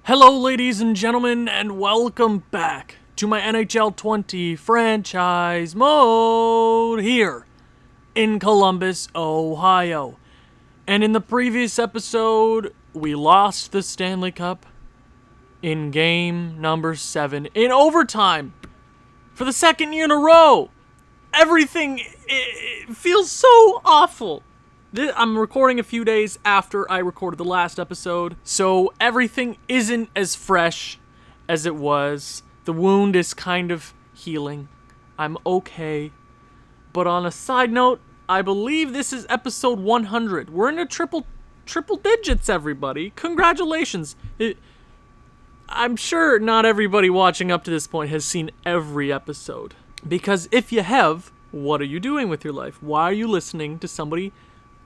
Hello, ladies and gentlemen, and welcome back to my NHL 20 franchise mode here in Columbus, Ohio. And in the previous episode, we lost the Stanley Cup in game number 7 in overtime for the second year in a row. Everything it feels so awful. I'm recording a few days after I recorded the last episode, so everything isn't as fresh as it was. The wound is kind of healing. I'm okay. But on a side note, I believe this is episode 100. We're in a triple digits, everybody. Congratulations. I'm sure not everybody watching up to this point has seen every episode. Because if you have, what are you doing with your life? Why are you listening to somebody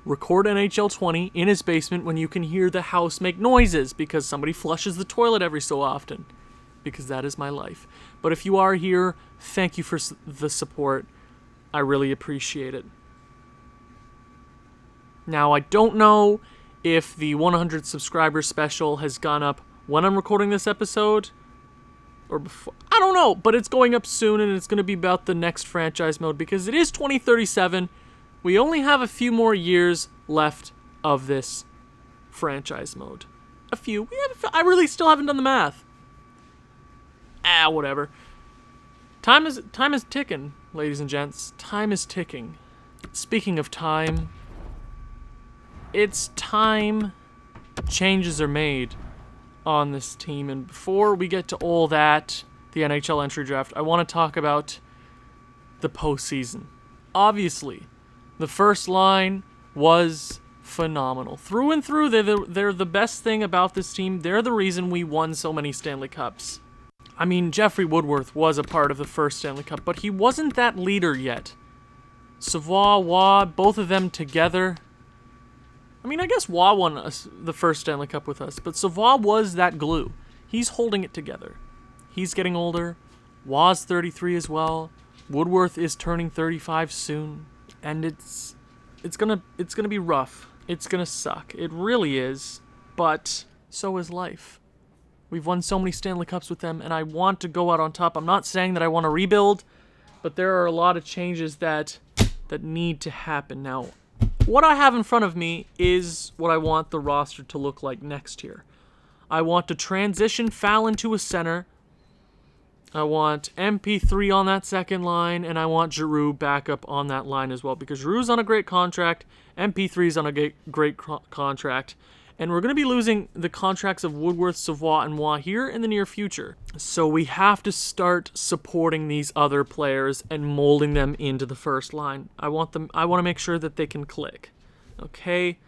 record NHL 20 in his basement when you can hear the house make noises because somebody flushes the toilet every so often? Because that is my life. But if you are here, thank you for the support. I really appreciate it. Now, I don't know if the 100 subscriber special has gone up when I'm recording this episode or before. I don't know, but it's going up soon, and it's going to be about the next franchise mode because it is 2037. We only have a few more years left of this franchise mode. A few. I really still haven't done the math. Whatever. Time is ticking, ladies and gents. Time is ticking. Speaking of time, it's time changes are made on this team. And before we get to all that, the NHL Entry Draft, I want to talk about the postseason. Obviously, the first line was phenomenal. Through and through, they're the best thing about this team. They're the reason we won so many Stanley Cups. I mean, Jeffrey Woodworth was a part of the first Stanley Cup, but he wasn't that leader yet. Savoie, Waugh, both of them together. I mean, I guess Waugh won the first Stanley Cup with us, but Savoie was that glue. He's holding it together. He's getting older. Waugh's 33 as well. Woodworth is turning 35 soon. And it's gonna be rough. It's gonna suck. It really is. But so is life. We've won so many Stanley Cups with them, and I want to go out on top. I'm not saying that I want to rebuild, but there are a lot of changes that need to happen. Now, what I have in front of me is what I want the roster to look like next year. I want to transition Fallon to a center. I want MP3 on that second line, and I want Giroux back up on that line as well, because Giroux's on a great contract, MP3's on a great contract, and we're going to be losing the contracts of Woodworth, Savoie, and Waugh here in the near future. So we have to start supporting these other players and molding them into the first line. I want to make sure that they can click. Okay?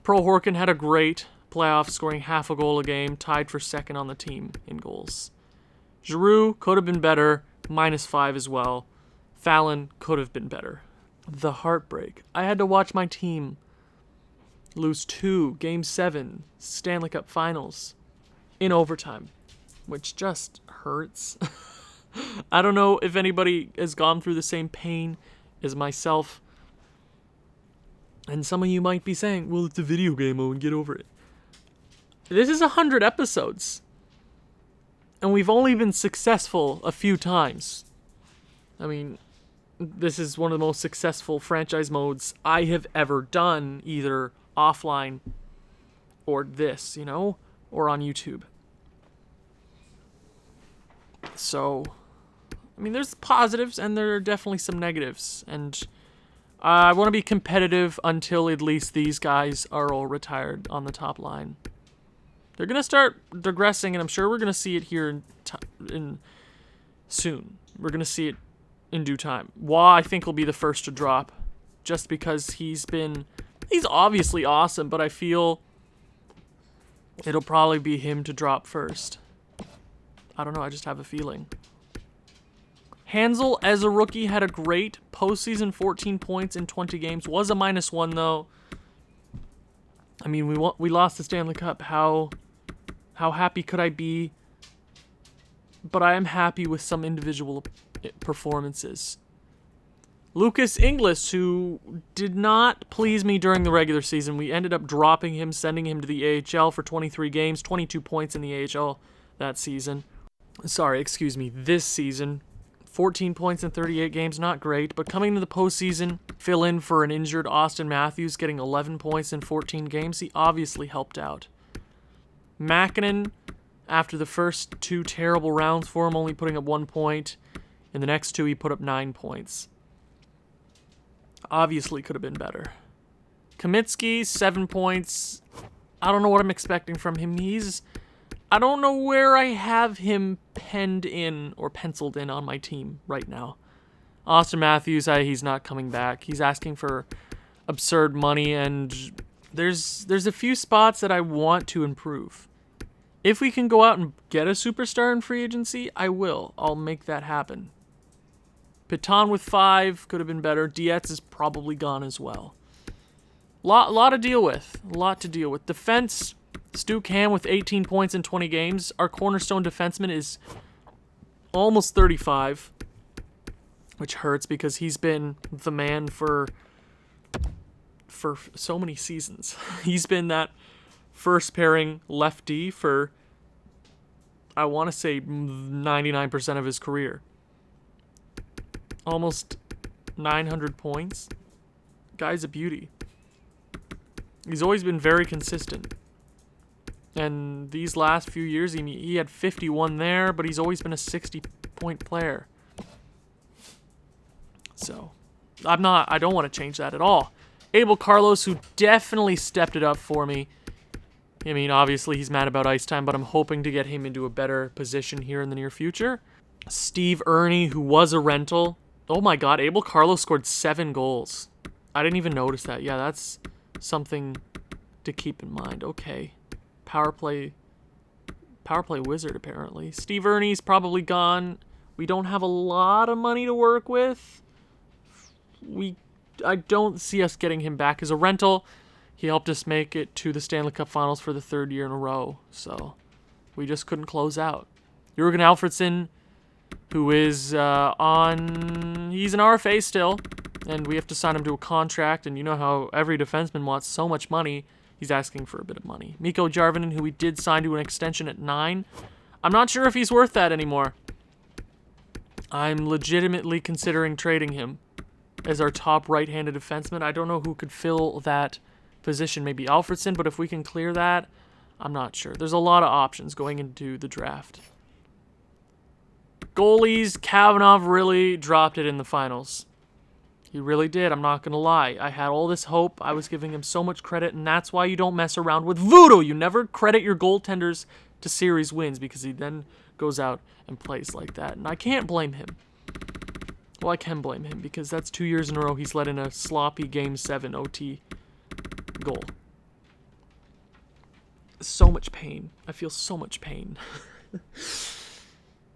Pro Horkin had a great playoff, scoring half a goal a game, tied for second on the team in goals. Giroux could have been better, -5 as well. Fallon could have been better. The heartbreak. I had to watch my team lose 2 Game 7 Stanley Cup Finals in overtime, which just hurts. I don't know if anybody has gone through the same pain as myself. And some of you might be saying, well, it's a video game, Owen, get over it. This is 100 episodes. And we've only been successful a few times. I mean, this is one of the most successful franchise modes I have ever done, either offline or this, or on YouTube. So, I mean, there's positives and there are definitely some negatives. And I want to be competitive until at least these guys are all retired on the top line. They're going to start digressing, and I'm sure we're going to see it here in soon. We're going to see it in due time. Waugh, I think, will be the first to drop, just because he's obviously awesome, but I feel it'll probably be him to drop first. I don't know, I just have a feeling. Hansel, as a rookie, had a great postseason, 14 points in 20 games. Was a -1, though. I mean, we lost the Stanley Cup. How happy could I be? But I am happy with some individual performances. Lucas Inglis, who did not please me during the regular season. We ended up dropping him, sending him to the AHL for 23 games, 22 points in the AHL that season. This season. 14 points in 38 games, not great, but coming to the postseason, fill in for an injured Austin Matthews, getting 11 points in 14 games, he obviously helped out. Mäkinen, after the first 2 terrible rounds for him, only putting up 1 point. In the next 2, he put up 9 points. Obviously could have been better. Kamitsky, 7 points. I don't know what I'm expecting from him. I don't know where I have him penned in or penciled in on my team right now. Austin Matthews, he's not coming back. He's asking for absurd money, and there's a few spots that I want to improve. If we can go out and get a superstar in free agency, I will. I'll make that happen. Piton with 5 could have been better. Dietz is probably gone as well. Lot to deal with. A lot to deal with. Defense, Stu Cam with 18 points in 20 games. Our cornerstone defenseman is almost 35, which hurts because he's been the man for so many seasons. He's been that first pairing lefty for, I want to say, 99% of his career. Almost 900 points. Guy's a beauty. He's always been very consistent. And these last few years, he had 51 there, but he's always been a 60-point player. So, I don't want to change that at all. Abel Carlos, who definitely stepped it up for me. I mean, obviously he's mad about ice time, but I'm hoping to get him into a better position here in the near future. Steve Ernie, who was a rental. Oh my god, Abel Carlos scored 7 goals. I didn't even notice that. Yeah, that's something to keep in mind. Okay. Power play wizard, apparently. Steve Ernie's probably gone. We don't have a lot of money to work with. I don't see us getting him back as a rental. He helped us make it to the Stanley Cup Finals for the 3rd year in a row. So, we just couldn't close out. Jürgen Alfredsson, who is he's an RFA still, and we have to sign him to a contract, and you know how every defenseman wants so much money. He's asking for a bit of money. Mikko Järvinen, who we did sign to an extension at 9. I'm not sure if he's worth that anymore. I'm legitimately considering trading him as our top right-handed defenseman. I don't know who could fill that position. Maybe Alfredsson, but if we can clear that, I'm not sure. There's a lot of options going into the draft. Goalies, Kavanagh really dropped it in the finals. He really did, I'm not going to lie. I had all this hope. I was giving him so much credit, and that's why you don't mess around with voodoo. You never credit your goaltenders to series wins because he then goes out and plays like that. And I can't blame him. Well, I can blame him because that's 2 years in a row he's let in a sloppy Game 7 OT goal. So much pain. I feel so much pain.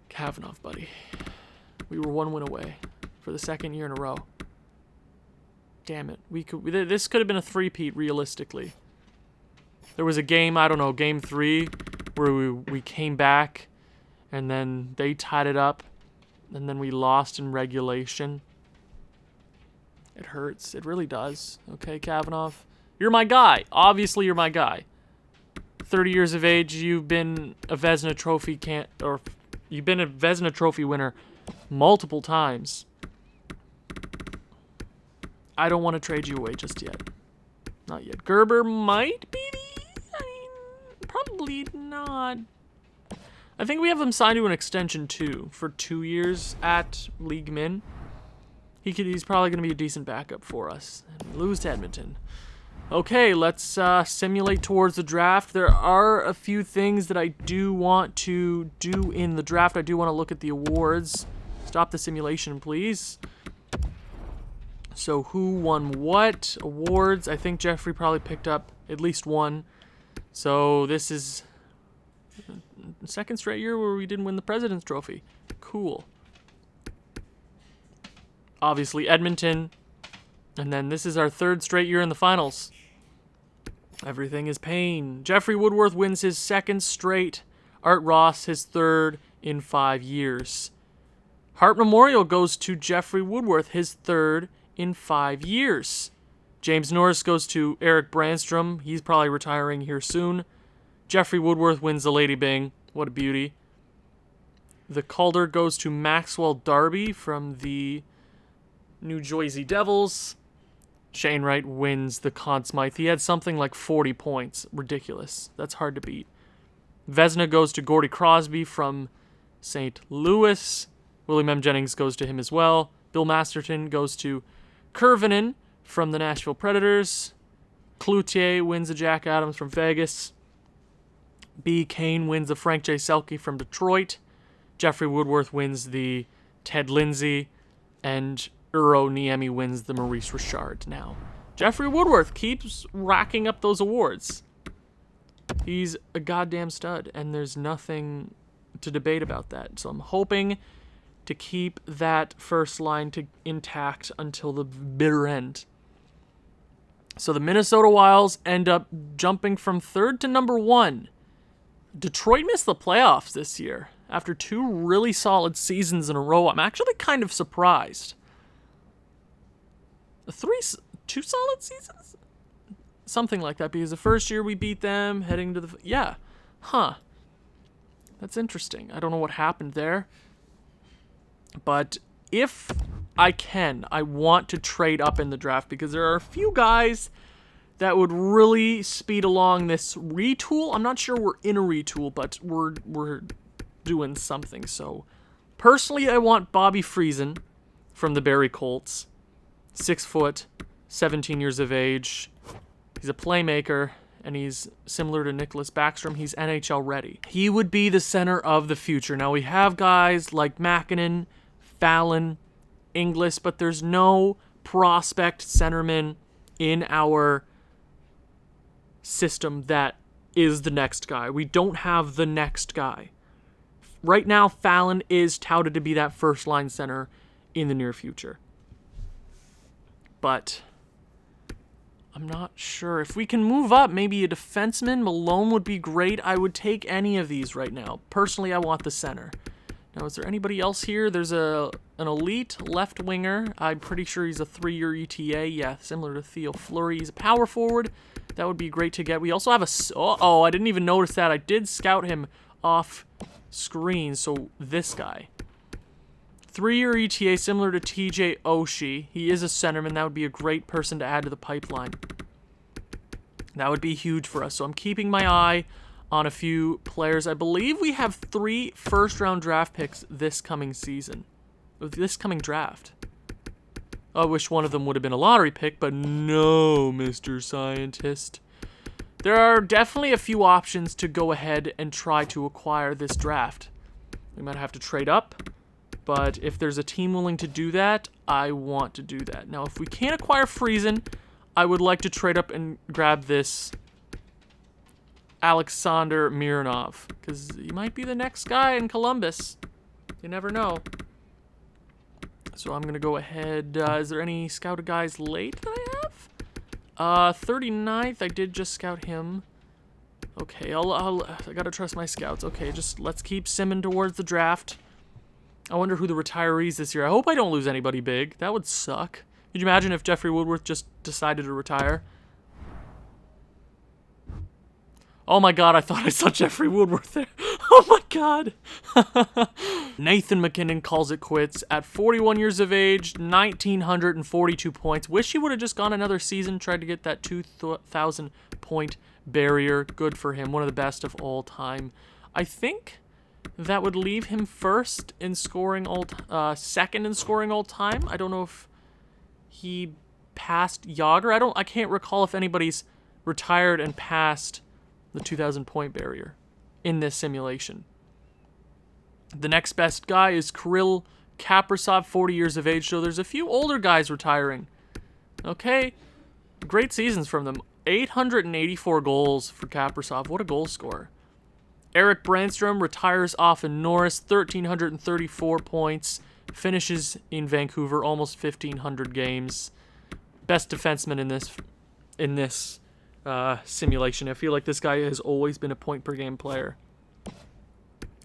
Kavanagh, buddy. We were 1 win away for the 2nd year in a row. Damn it. This could have been a 3-peat realistically. There was a game, I don't know, Game 3, where we came back, and then they tied it up, and then we lost in regulation. It hurts. It really does. Okay, Kavanagh? You're my guy. Obviously, you're my guy. 30 years of age, you've been a Vezina Trophy winner multiple times. I don't want to trade you away just yet. Not yet. Gerber might be probably not. I think we have him signed to an extension too for 2 years at League Min. He's probably going to be a decent backup for us. And we lose to Edmonton. Okay, let's simulate towards the draft. There are a few things that I do want to do in the draft. I do want to look at the awards. Stop the simulation, please. So who won what awards? I think Jeffrey probably picked up at least one. So this is the 2nd straight year where we didn't win the President's Trophy. Cool. Obviously Edmonton. And then this is our 3rd straight year in the finals. Everything is pain. Jeffrey Woodworth wins his 2nd straight. Art Ross his 3rd in 5 years. Hart Memorial goes to Jeffrey Woodworth, his third in 5 years. James Norris goes to Eric Brandstrom. He's probably retiring here soon. Jeffrey Woodworth wins the Lady Byng. What a beauty. The Calder goes to Maxwell Darby from the New Jersey Devils. Shane Wright wins the Conn Smythe. He had something like 40 points. Ridiculous. That's hard to beat. Vezina goes to Gordy Crosby from St. Louis. William M. Jennings goes to him as well. Bill Masterton goes to Kurvinen from the Nashville Predators. Cloutier wins the Jack Adams from Vegas. B. Kane wins the Frank J. Selke from Detroit. Jeffrey Woodworth wins the Ted Lindsay. And Uro Niemi wins the Maurice Richard now. Jeffrey Woodworth keeps racking up those awards. He's a goddamn stud, and there's nothing to debate about that. So I'm hoping to keep that first line intact until the bitter end. So the Minnesota Wilds end up jumping from 3rd to number 1. Detroit missed the playoffs this year after 2 really solid seasons in a row. I'm actually kind of surprised. 2 solid seasons? Something like that, because the first year we beat them, heading to the... Yeah. Huh. That's interesting. I don't know what happened there. But if I can, I want to trade up in the draft, because there are a few guys that would really speed along this retool. I'm not sure we're in a retool, but we're doing something. So, personally, I want Bobby Friesen from the Barrie Colts. 6 foot, 17 years of age. He's a playmaker, and he's similar to Nicholas Backstrom. He's NHL ready. He would be the center of the future. Now, we have guys like Makinen, Fallon, Inglis, but there's no prospect centerman in our system that is the next guy. We don't have the next guy. Right now, Fallon is touted to be that first-line center in the near future. But I'm not sure. If we can move up, maybe a defenseman, Malone would be great. I would take any of these right now. Personally, I want the center. Now, is there anybody else here? There's an elite left winger. I'm pretty sure he's a 3-year ETA. Yeah, similar to Theo Fleury. He's a power forward. That would be great to get. We also have a... Oh, I didn't even notice that. I did scout him off screen. So, this guy. 3-year ETA, similar to TJ Oshie. He is a centerman. That would be a great person to add to the pipeline. That would be huge for us. So I'm keeping my eye on a few players. I believe we have 3 first-round draft picks this coming season. This coming draft. I wish one of them would have been a lottery pick, but no, Mr. Scientist. There are definitely a few options to go ahead and try to acquire this draft. We might have to trade up. But if there's a team willing to do that, I want to do that. Now, if we can't acquire Friesen, I would like to trade up and grab this Alexander Mironov, because he might be the next guy in Columbus. You never know. So I'm going to go ahead. Is there any scouted guys late that I have? 39th, I did just scout him. Okay, I got to trust my scouts. Okay, just let's keep simming towards the draft. I wonder who the retirees this year. I hope I don't lose anybody big. That would suck. Could you imagine if Jeffrey Woodworth just decided to retire? Oh my god, I thought I saw Jeffrey Woodworth there. Oh my god. Nathan MacKinnon calls it quits at 41 years of age, 1,942 points. Wish he would have just gone another season, tried to get that 2,000 point barrier. Good for him. One of the best of all time. I think that would leave him first in scoring second in scoring all time. I don't know if he passed Yager. I can't recall if anybody's retired and passed the 2,000 point barrier in this simulation. The next best guy is Kirill Kaprizov, 40 years of age. So there's a few older guys retiring. Okay, great seasons from them. 884 goals for Kaprizov. What a goal scorer. Eric Brandstrom retires off in Norris, 1,334 points, finishes in Vancouver, almost 1,500 games. Best defenseman in this simulation. I feel like this guy has always been a point per game player.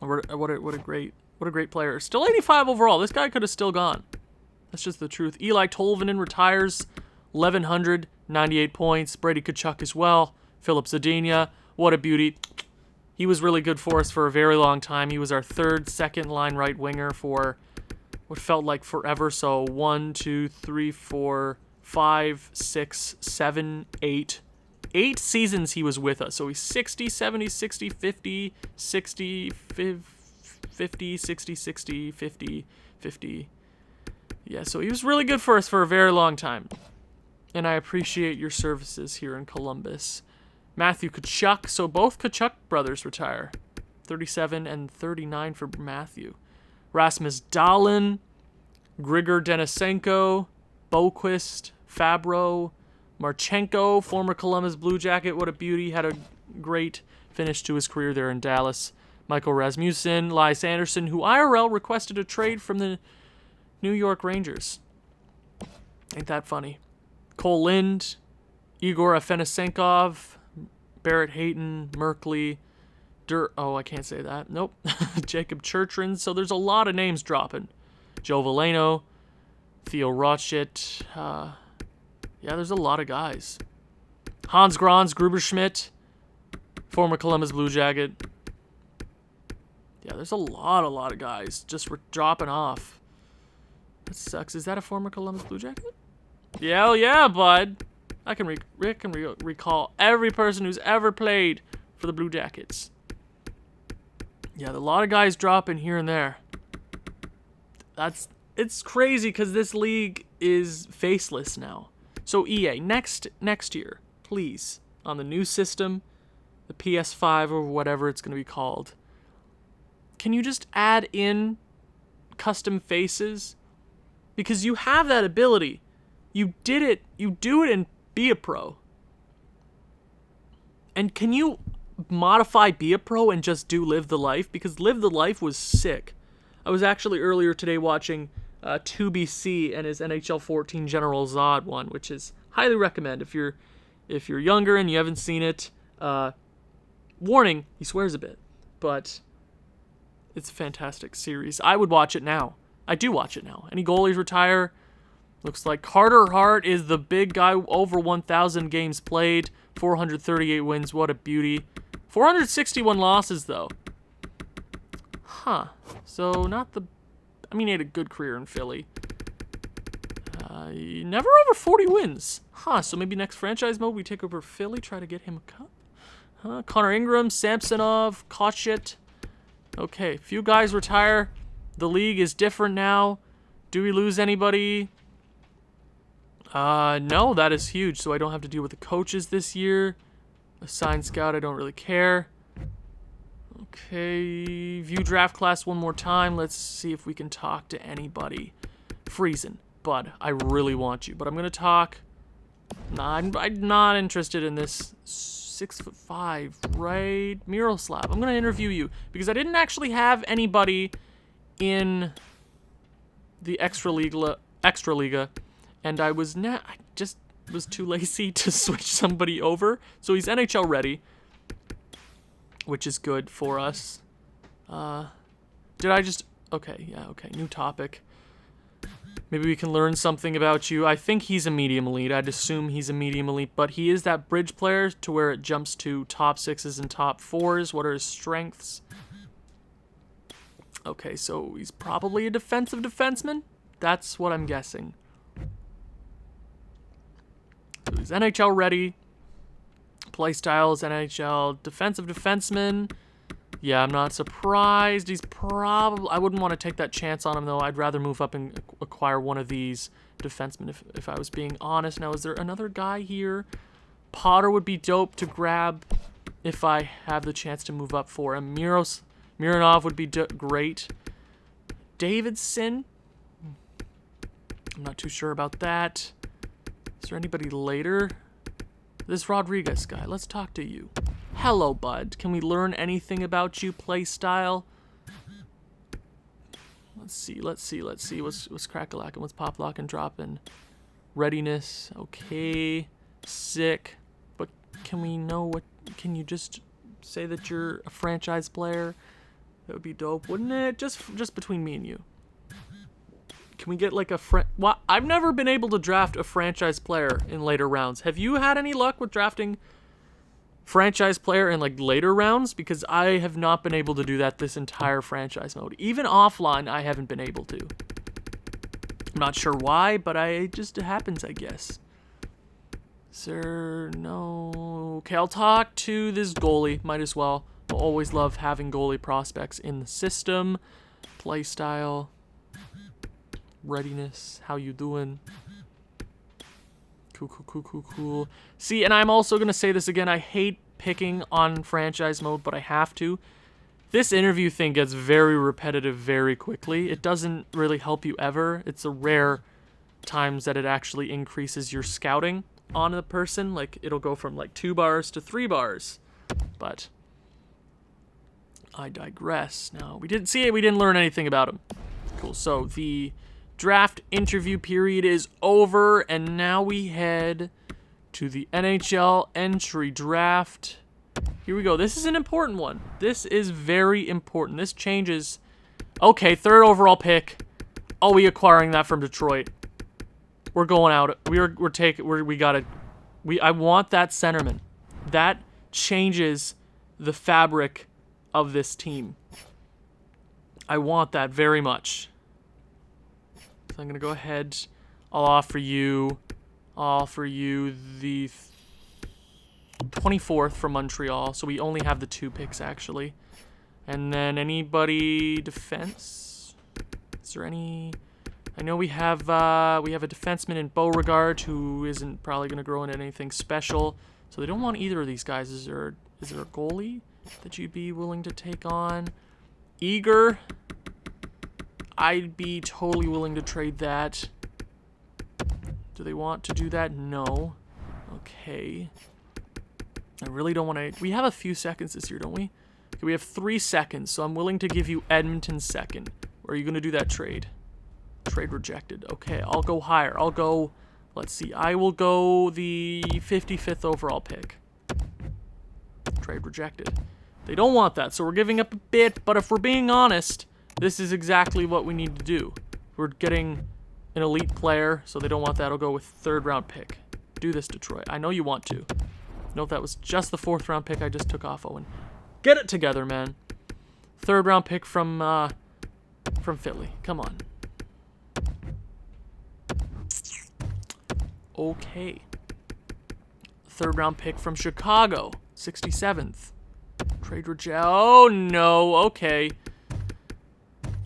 What a What a great player. Still 85 overall. This guy could have still gone. That's just the truth. Eli Tolvanen retires. 1,198 points. Brady Tkachuk as well. Philip Zadina. What a beauty. He was really good for us for a very long time. He was our third, second-line right winger for what felt like forever. So 1, 2, 3, 4, 5, 6, 7, 8. 8 seasons he was with us. So he's 60, 70, 60, 50, 60, 50, 60, 60, 50, 50. Yeah, so he was really good for us for a very long time. And I appreciate your services here in Columbus. Matthew Tkachuk. So both Tkachuk brothers retire. 37 and 39 for Matthew. Rasmus Dahlin. Grigor Denisenko. Boquist. Fabro. Marchenko, former Columbus Blue Jacket. What a beauty. Had a great finish to his career there in Dallas. Michael Rasmussen. Elias Anderson, who IRL requested a trade from the New York Rangers. Ain't that funny? Cole Lind. Igor Afanasenkov. Barrett Hayton, Merkley, I can't say that. Nope. Jacob Churchrin. So there's a lot of names dropping. Joe Veleno, Theo Rotschit. Yeah, there's a lot of guys. Hans Grons, Gruberschmidt, former Columbus Blue Jacket. Yeah, there's a lot of guys just dropping off. That sucks. Is that a former Columbus Blue Jacket? Yeah, bud. I can recall every person who's ever played for the Blue Jackets. Yeah, a lot of guys dropping here and there. It's crazy because this league is faceless now. So EA, next year, please, on the new system, the PS5 or whatever it's going to be called, can you just add in custom faces? Because you have that ability. You did it. You do it in Be a Pro. And can you modify Be a Pro and just do Live the Life? Because Live the Life was sick. I was actually earlier today watching 2BC and his NHL 14 General Zod one, which is highly recommend if you're younger and you haven't seen it. Warning, he swears a bit, but it's a fantastic series. I would watch it now. I do watch it now. Any goalies retire? Looks like Carter Hart is the big guy, over 1,000 games played, 438 wins. What a beauty. 461 losses, though. Huh. So, he had a good career in Philly. Never over 40 wins. Huh, so maybe next franchise mode we take over Philly, try to get him a cup? Huh, Connor Ingram, Samsonov, Kochit. Okay, few guys retire. The league is different now. Do we lose anybody? No, that is huge, so I don't have to deal with the coaches this year. Assigned scout, I don't really care. Okay, view draft class one more time. Let's see if we can talk to anybody. Friesen, bud, I really want you, but I'm going to talk. Nah, I'm not interested in this 6'5", right? Miroslav, I'm going to interview you because I didn't actually have anybody in the Extraliga, and I just was too lazy to switch somebody over. So he's NHL ready, which is good for us. Okay, new topic. Maybe we can learn something about you. I think he's a medium elite. I'd assume he's a medium elite, but he is that bridge player to where it jumps to top 6s and top 4s. What are his strengths? Okay, so he's probably a defensive defenseman. That's what I'm guessing. So he's NHL ready. Play style is NHL defensive defenseman. Yeah, I'm not surprised. He's probably... I wouldn't want to take that chance on him, though. I'd rather move up and acquire one of these defensemen if I was being honest. Now, is there another guy here? Potter would be dope to grab if I have the chance to move up for him. Mironov would be great. Davidson? I'm not too sure about that. Is there anybody later? This Rodriguez guy, let's talk to you. Hello, bud. Can we learn anything about you, play style? Let's see. What's crack-a-lackin'? What's pop-lockin', droppin'? Readiness, okay. Sick. But can we know what... Can you just say that you're a franchise player? That would be dope, wouldn't it? Just between me and you. Can we get like a well, I've never been able to draft a franchise player in later rounds. Have you had any luck with drafting franchise player in like later rounds? Because I have not been able to do that this entire franchise mode. Even offline, I haven't been able to. I'm not sure why, but it just happens, I guess. Sir, no. Okay, I'll talk to this goalie. Might as well. I'll always love having goalie prospects in the system. Play style. Readiness. How you doing? Cool. See, and I'm also going to say this again. I hate picking on franchise mode, but I have to. This interview thing gets very repetitive very quickly. It doesn't really help you ever. It's a rare times that it actually increases your scouting on the person. Like, it'll go from like 2 bars to 3 bars. But I digress. No, we didn't see it. We didn't learn anything about him. Cool. So the draft interview period is over, and now we head to the NHL Entry Draft. Here we go. This is an important one. This is very important. This changes. Okay, 3rd overall pick. Oh, we acquiring that from Detroit. We're going out. I want that centerman. That changes the fabric of this team. I want that very much. So I'm going to go ahead. I'll offer you the 24th from Montreal. So we only have the 2 picks, actually. And then anybody defense? Is there any? I know we have a defenseman in Beauregard who isn't probably going to grow into anything special. So they don't want either of these guys. Is there a goalie that you'd be willing to take on? Eager. I'd be totally willing to trade that. Do they want to do that? No. Okay. I really don't want to. We have a few seconds this year, don't we? Okay, we have 3 seconds, so I'm willing to give you Edmonton's second. Or are you going to do that trade? Trade rejected. Okay, I'll go higher. I'll go, let's see. I will go the 55th overall pick. Trade rejected. They don't want that, so we're giving up a bit. But if we're being honest, this is exactly what we need to do. We're getting an elite player, so they don't want that. I'll go with 3rd round pick. Do this, Detroit. I know you want to. Note that was just the 4th round pick I just took off, Owen. Get it together, man. 3rd round pick from Philly. Come on. Okay. 3rd round pick from Chicago. 67th. Trade reject. Oh, no. Okay.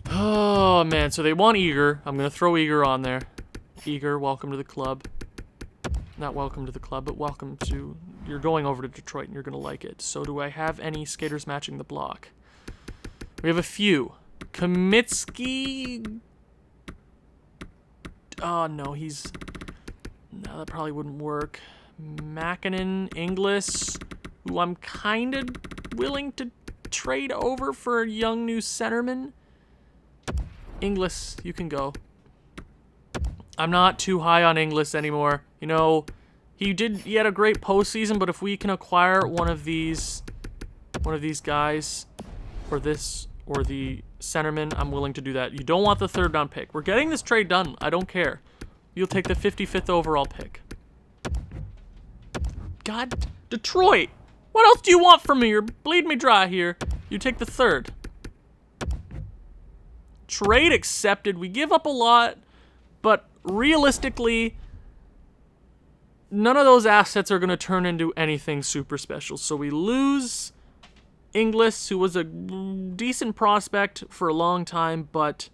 Oh, man. So they want Eager. I'm going to throw Eager on there. Eager, welcome to the club. Not welcome to the club, but welcome to... You're going over to Detroit, and you're going to like it. So do I have any skaters matching the block? We have a few. Kamitsky... Oh, no, he's... No, that probably wouldn't work. Makinen, Inglis, who I'm kind of willing to trade over for a young new centerman. Inglis, you can go. I'm not too high on Inglis anymore. You know, he had a great postseason, but if we can acquire one of these guys, or this, or the centerman, I'm willing to do that. You don't want the 3rd round pick. We're getting this trade done. I don't care. You'll take the 55th overall pick. God, Detroit! What else do you want from me? You're bleeding me dry here. You take the 3rd. Trade accepted. We give up a lot, but realistically, none of those assets are going to turn into anything super special. So we lose Inglis, who was a decent prospect for a long time, but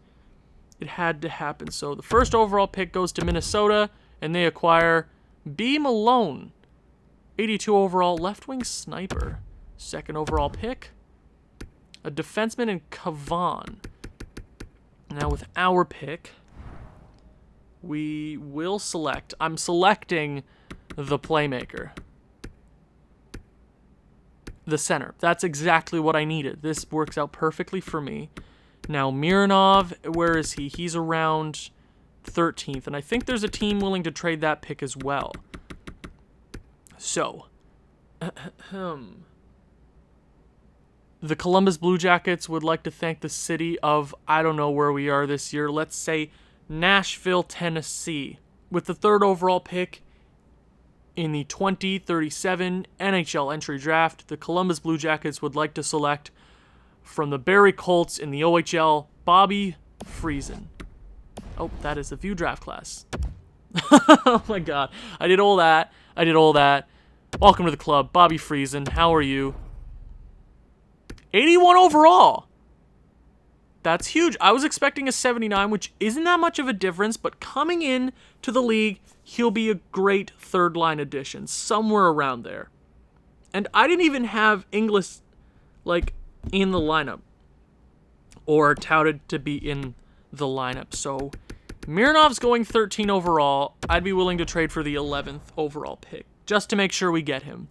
it had to happen. So the 1st overall pick goes to Minnesota, and they acquire B. Malone, 82 overall left-wing sniper. 2nd overall pick, a defenseman in Kavan. Now with our pick, we will select. I'm selecting the playmaker. The center. That's exactly what I needed. This works out perfectly for me. Now, Mironov, where is he? He's around 13th, and I think there's a team willing to trade that pick as well. So, The Columbus Blue Jackets would like to thank the city of, I don't know where we are this year, let's say Nashville, Tennessee. With the 3rd overall pick in the 2037 NHL Entry Draft, the Columbus Blue Jackets would like to select from the Barrie Colts in the OHL, Bobby Friesen. Oh, that is the View draft class. Oh my god. I did all that. Welcome to the club, Bobby Friesen. How are you? 81 overall. That's huge. I was expecting a 79, which isn't that much of a difference, but coming in to the league, he'll be a great third-line addition, somewhere around there. And I didn't even have Inglis, in the lineup, or touted to be in the lineup. So, Mironov's going 13 overall. I'd be willing to trade for the 11th overall pick, just to make sure we get him.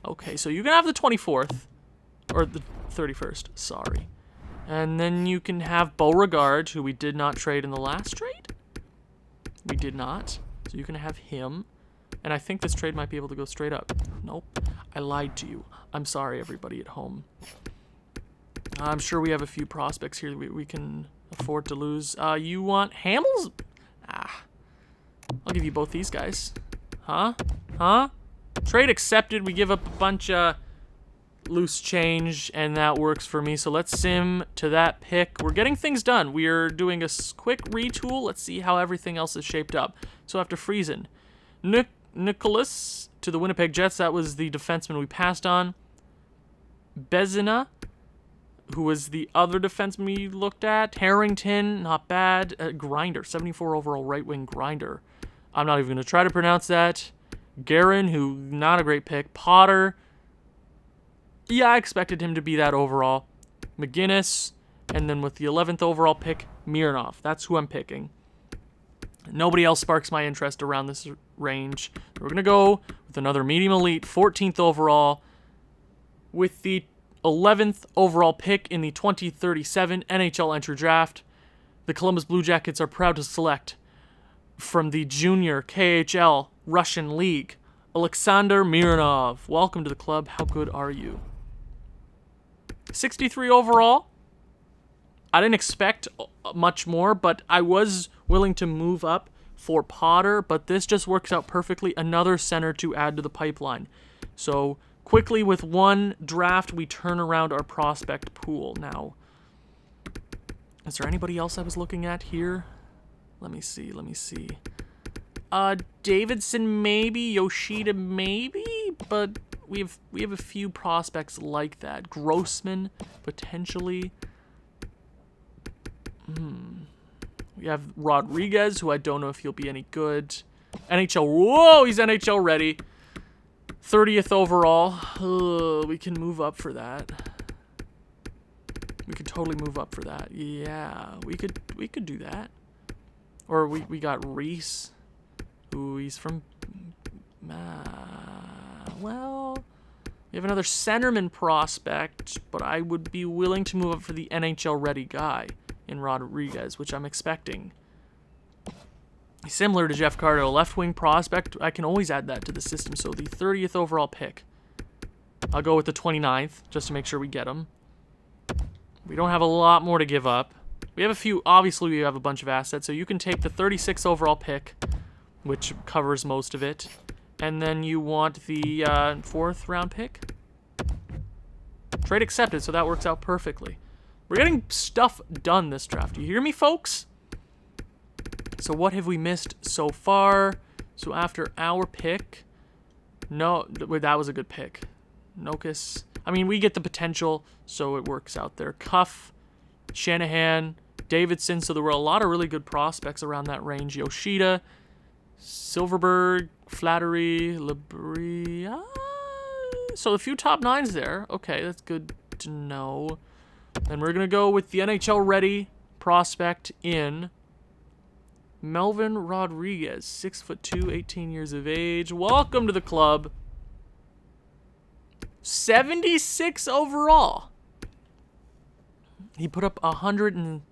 Okay, so you can have the 24th. Or the 31st, sorry. And then you can have Beauregard, who we did not trade in the last trade. We did not. So you can have him. And I think this trade might be able to go straight up. Nope. I lied to you. I'm sorry, everybody at home. I'm sure we have a few prospects here that we can afford to lose. You want Hamels? I'll give you both these guys. Huh? Trade accepted. We give up a bunch of loose change, and that works for me. So let's sim to that pick. We're getting things done. We are doing a quick retool. Let's see how everything else is shaped up. So after Friesen, Nicholas to the Winnipeg Jets. That was the defenseman we passed on. Bezina, who was the other defenseman we looked at. Harrington, not bad. Grinder, 74 overall right wing Grinder. I'm not even going to try to pronounce that. Guerin, who not a great pick. Potter. Yeah, I expected him to be that overall. McGinnis, and then with the 11th overall pick, Mironov. That's who I'm picking. Nobody else sparks my interest around this range. We're going to go with another medium elite, 14th overall, with the 11th overall pick in the 2037 NHL Entry Draft. The Columbus Blue Jackets are proud to select from the Junior KHL Russian League, Alexander Mironov. Welcome to the club. How good are you? 63 overall. I didn't expect much more, but I was willing to move up for Potter, but this just works out perfectly. Another center to add to the pipeline. So quickly with one draft, we turn around our prospect pool. Now, is there anybody else I was looking at here? Let me see. Davidson maybe, Yoshida maybe, but we have a few prospects like that. Grossman potentially. We have Rodriguez, who I don't know if he'll be any good. NHL. Whoa, he's NHL ready. 30th overall. We can move up for that. We could totally move up for that. Yeah, we could do that. Or we got Reese. Ooh, he's from... well, we have another centerman prospect, but I would be willing to move up for the NHL-ready guy in Rodriguez, which I'm expecting. He's similar to Jeff Carter, a left-wing prospect. I can always add that to the system. So the 30th overall pick. I'll go with the 29th, just to make sure we get him. We don't have a lot more to give up. We have a few, obviously we have a bunch of assets, so you can take the 36th overall pick, which covers most of it. And then you want the 4th round pick. Trade accepted, so that works out perfectly. We're getting stuff done this draft. You hear me, folks? So what have we missed so far? So after our pick... No, that was a good pick. Nokus. I mean, we get the potential, so it works out there. Cuff, Shanahan, Davidson. So there were a lot of really good prospects around that range. Yoshida, Silverberg, Flattery, Labrie. So a few top nines there. Okay, that's good to know. And we're going to go with the NHL-ready prospect in Melvin Rodriguez, 6'2", 18 years of age. Welcome to the club. 76 overall. He put up 100 and...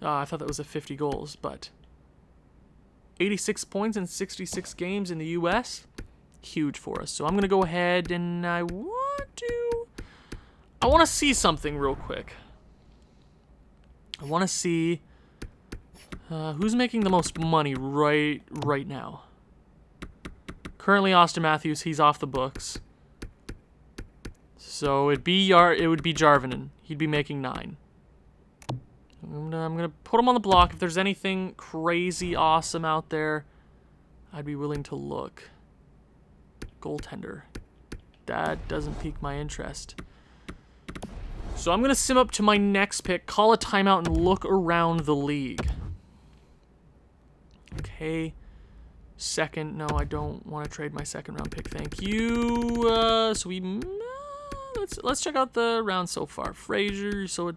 I thought that was 50 goals, but... 86 points in 66 games in the U.S. huge for us. So I'm going to go ahead and I want to see something real quick. I want to see who's making the most money right now. Currently, Austin Matthews, he's off the books. So it would be Jarvinen. He'd be making 9. I'm gonna put him on the block. If there's anything crazy awesome out there, I'd be willing to look. Goaltender. That doesn't pique my interest. So I'm gonna sim up to my next pick, call a timeout, and look around the league. Okay. Second. No, I don't want to trade my second round pick. Thank you. So we let's check out the round so far. Frazier. So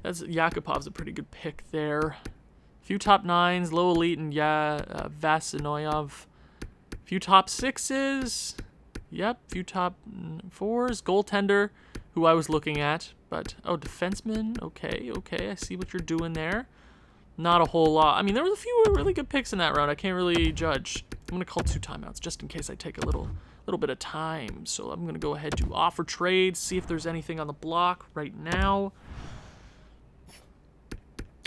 that's Yakupov's a pretty good pick there. A few top 9s, low elite, and Vasinoyov. A few top 6s. Yep. Few top 4s. Goaltender, who I was looking at, but defenseman. Okay. I see what you're doing there. Not a whole lot. I mean, there was a few really good picks in that round. I can't really judge. I'm going to call 2 timeouts just in case I take a little bit of time. So I'm going to go ahead to offer trade, see if there's anything on the block right now.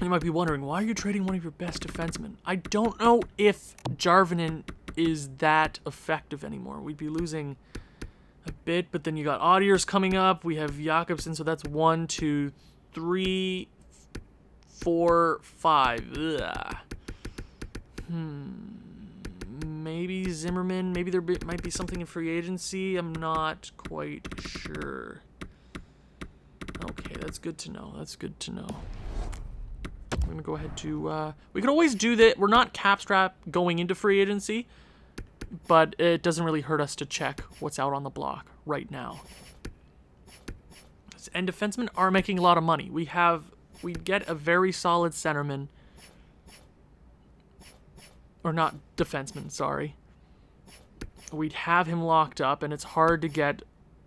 You might be wondering, why are you trading one of your best defensemen? I don't know if Jarvinen is that effective anymore. We'd be losing a bit, but then you got Audiers coming up. We have Jakobsen, so that's 1, 2, 3... 4, 5. Ugh. Maybe Zimmerman. Maybe there might be something in free agency. I'm not quite sure. Okay, that's good to know. I'm going to go ahead to... we could always do that. We're not cap strap going into free agency, but it doesn't really hurt us to check what's out on the block right now. And defensemen are making a lot of money. We'd get a very solid centerman. Or not defenseman, sorry. We'd have him locked up, and it's hard to get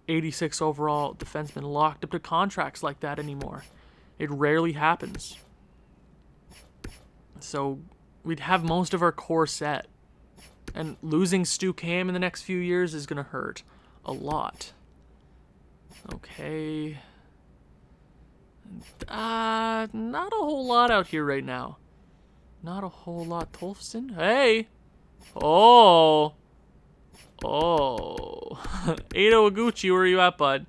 86 overall defensemen locked up to contracts like that anymore. It rarely happens. So we'd have most of our core set. And losing Stu Cam in the next few years is going to hurt a lot. Okay. Not a whole lot out here right now. Not a whole lot. Tolfson? Hey! Oh! Ado Iguchi, where are you at, bud?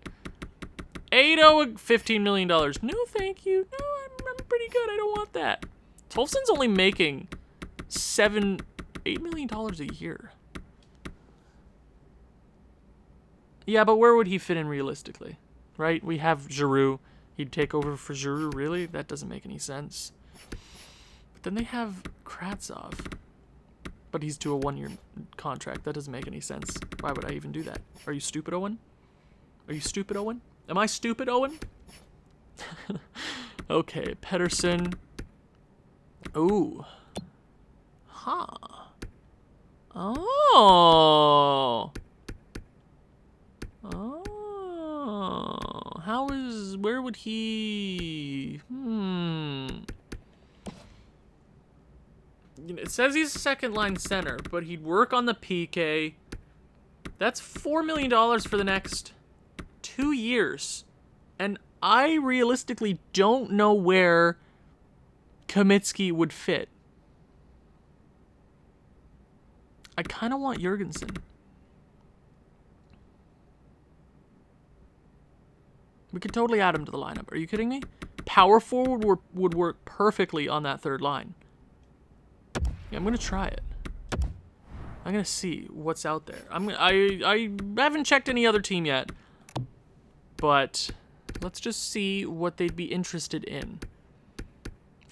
Ado, $15 million. No, thank you. No, I'm pretty good. I don't want that. Tolfson's only making $8 million a year. Yeah, but where would he fit in realistically? Right? We have Giroux. He'd take over for Giroux, really? That doesn't make any sense. But then they have Kravtsov. But he's to a 1-year contract. That doesn't make any sense. Why would I even do that? Are you stupid, Owen? Are you stupid, Owen? Am I stupid, Owen? Okay, Pedersen. Ooh. Huh. Oh. Where would he... It says he's a second-line center, but he'd work on the PK. That's $4 million for the next 2 years. And I realistically don't know where Kamitsky would fit. I kind of want Jurgensen. We could totally add him to the lineup. Are you kidding me? Power forward would work perfectly on that third line. Yeah, I'm going to try it. I'm going to see what's out there. I haven't checked any other team yet. But let's just see what they'd be interested in.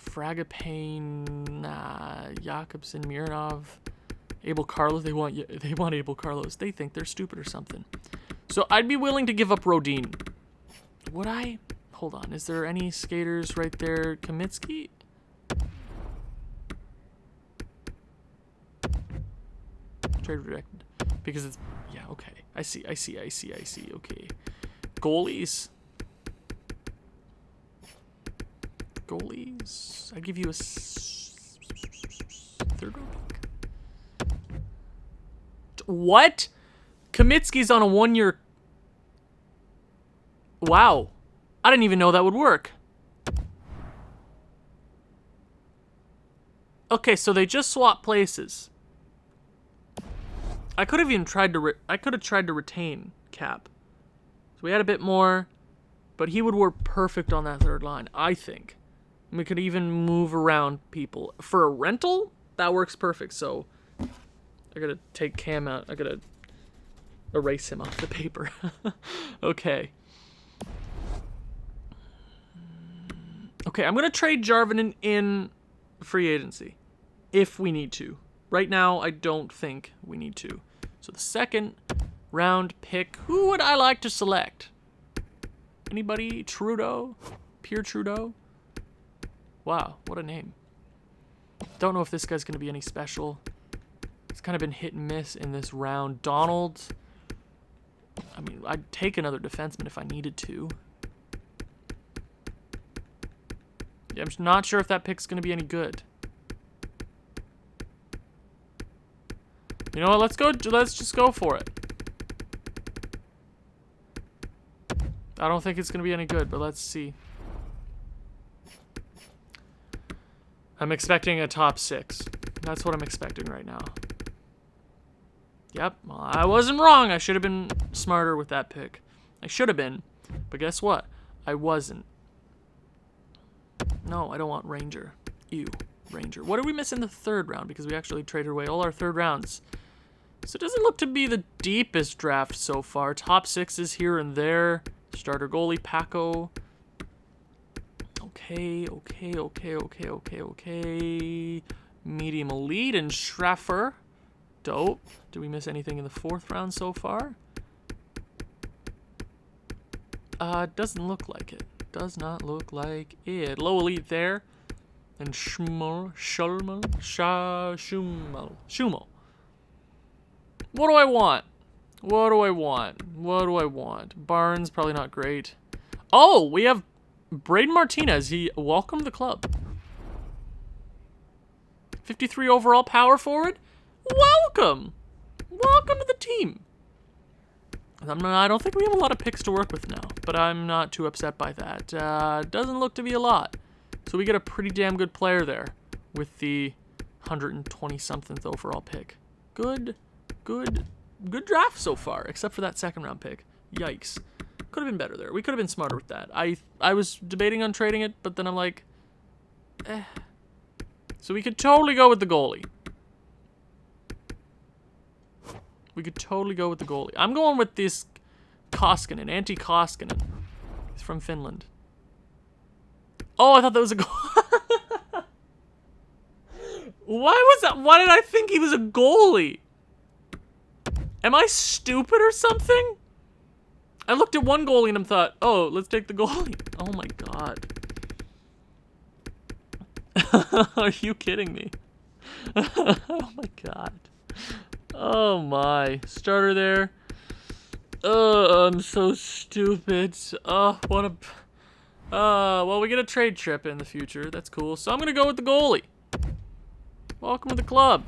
Fragapane, Jakobsen, Mironov, Abel Carlos. They want Abel Carlos. They think they're stupid or something. So I'd be willing to give up Rodin. Would I? Hold on. Is there any skaters right there? Kamitsky? Trade rejected. Because it's... Yeah, okay. I see. Okay. Goalies. I give you a third round pick. What? Kamitsky's on a 1-year... Wow. I didn't even know that would work. Okay, so they just swapped places. I could have even tried to... I could have tried to retain Cap. So we had a bit more, but he would work perfect on that third line, I think. And we could even move around people. For a rental, that works perfect, so... I gotta take Cam out. I gotta erase him off the paper. Okay. Okay, I'm gonna trade Jarvin in free agency. If we need to. Right now, I don't think we need to. So the second round pick, who would I like to select? Anybody? Trudeau? Pierre Trudeau? Wow, what a name. Don't know if this guy's gonna be any special. It's kind of been hit and miss in this round. Donald. I mean, I'd take another defenseman if I needed to. Yeah, I'm not sure if that pick's going to be any good. You know what? Let's just go for it. I don't think it's going to be any good, but let's see. I'm expecting a top 6. That's what I'm expecting right now. Yep, well, I wasn't wrong. I should have been smarter with that pick. I should have been, but guess what? I wasn't. No, I don't want Ranger. Ew, Ranger. What did we miss in the third round? Because we actually traded away all our third rounds. So it doesn't look to be the deepest draft so far. Top 6s here and there. Starter goalie, Paco. Okay. Medium elite and Schraffer. Dope. Did we miss anything in the fourth round so far? Doesn't look like it. Does not look like it. Low elite there. And Schumel. What do I want? What do I want? Barnes, probably not great. Oh, we have Braden Martinez. He welcomed the club. 53 overall power forward. Welcome to the team. I don't think we have a lot of picks to work with now, but I'm not too upset by that. Doesn't look to be a lot. So we get a pretty damn good player there with the 120-something overall pick. Good draft so far, except for that second round pick. Yikes. Could have been better there. We could have been smarter with that. I was debating on trading it, but then I'm like, So we could totally go with the goalie. I'm going with this Koskinen, Antti Koskinen. He's from Finland. Oh, I thought that was a goal. Why was that? Why did I think he was a goalie? Am I stupid or something? I looked at one goalie and I thought, oh, let's take the goalie. Oh my god. Are you kidding me? Oh my god. Oh my. Starter there. Oh, I'm so stupid. Oh, what a... well, we get a trade trip in the future. That's cool. So I'm going to go with the goalie. Welcome to the club.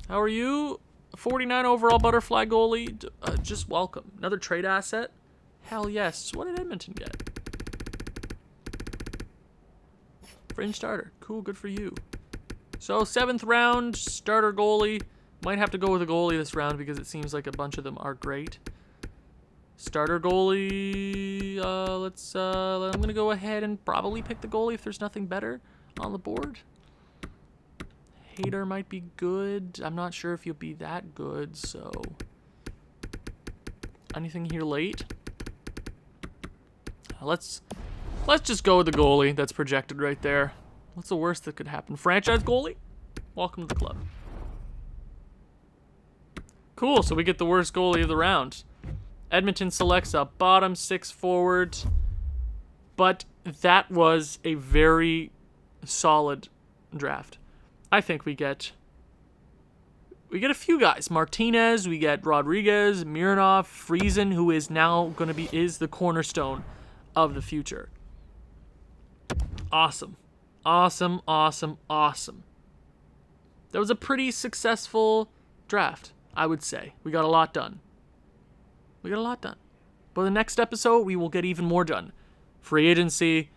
How are you? 49 overall butterfly goalie. Just welcome. Another trade asset? Hell yes. What did Edmonton get? Fringe starter. Cool, good for you. So, 7th round, starter goalie. Might have to go with a goalie this round because it seems like a bunch of them are great. Starter goalie, I'm going to go ahead and probably pick the goalie if there's nothing better on the board. Hader might be good. I'm not sure if he'll be that good, so... Anything here late? Let's just go with the goalie that's projected right there. What's the worst that could happen? Franchise goalie? Welcome to the club. Cool, so we get the worst goalie of the round. Edmonton selects a bottom 6 forward, but that was a very solid draft. I think we get a few guys. Martinez, we get Rodriguez, Mironov, Friesen, who is now going to be the cornerstone of the future. Awesome. Awesome. That was a pretty successful draft, I would say. We got a lot done. We got a lot done. But the next episode, we will get even more done. Free agency,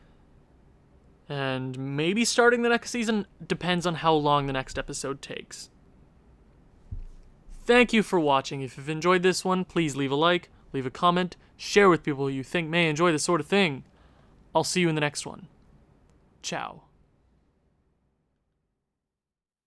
and maybe starting the next season, depends on how long the next episode takes. Thank you for watching. If you've enjoyed this one, please leave a like, leave a comment, share with people you think may enjoy this sort of thing. I'll see you in the next one. Ciao.